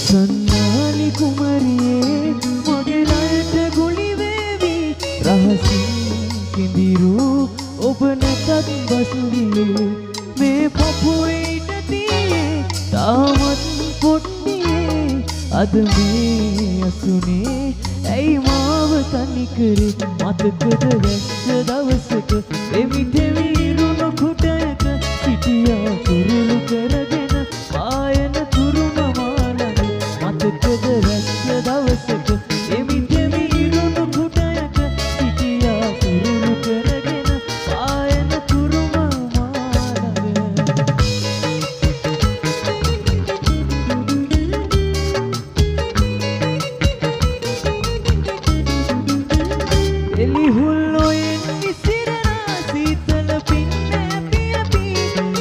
සන්නාලි කුමරියේ මගේ රට ගුලි වේවි රහසින් කිඳිරු ඔබ නැතත් බසුවියේ මේ පපුවේ ඉඩතියේ තාමත් පොට්ටියේ අද මේ අසුනේ ඇයි මාව තනි කරේ මතකද වැස්ස දවසක එමිටෙවි ඉරුණු කුටයක සිටියා කුරුළු කරගෙන පායන තුරුම මාළඟ මතකද වැස්ස දවසක එමිටෙවි ඉරුණු කුටයක සිටියා කුරුළු කරගෙන පායන තුරුම මාළඟ එලිහුල්ලොයෙන් විසිරනා සීතල පින්නේ පියපි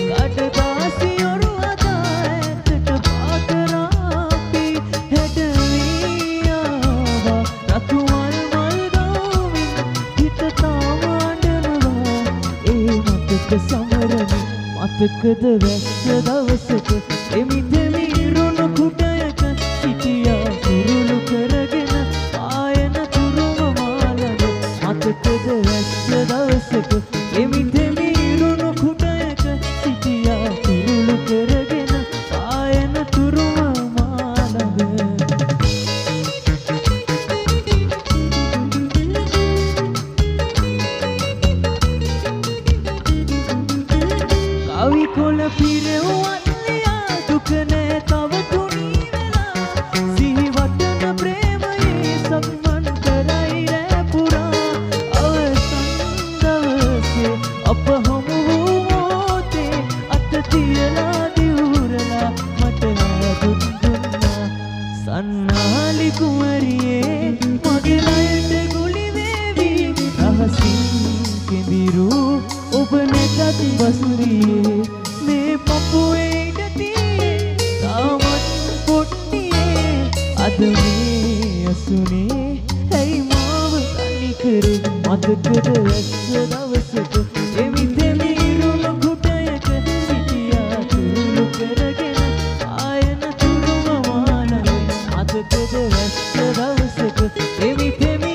කඩදාසි ඔරු අදා ඇතට පාකරාපි හැඩවී ආවා රතු මල් මල් ගාමින් හිත තාම අඬනවා ඒ මතක සමරමින් මතකද වැස්ස දවසක එමිදෙමි ඉරුණු කුටයක සිටියා කුරුළු කරගෙන පායන තුරුම මාළඟ මතකද වැස්ස දවසක එමිදෙමි ඉරුණු කුටයක සිටියා කුරුළු කරගෙන පායන තුරුම මාළඟ කවි කොළ පිරෙව්වත් ලියා දුක නෑ තව තුනී වෙලා සිහි වටන ප්‍රේමයේ සම්මන් කරයි රෑ පුරා අවසන් දවසේ අප හමු වූ මොහොතේ අත තියලා දිවුරලා මට දුක් දුන්නා සන්නාලි කුමරියේ මගේ ලයට ගුලි වේවි රහසින් කෙඳිරු ඔබ නැතත් බසුරියේ මේ පපුවේ ඉඩතියේ තාමත් පොට්ටියේ අද මේ අසුනේ ඇයි මාව තනි කරේ මතකද වැස්ස දවසක එමිදෙමි ඉරුණු කුටයක සිටියා කුරුළු කරගෙන ආයන තුරුම මාළඟ මතකද වැස්ස දවසක එමිදෙමි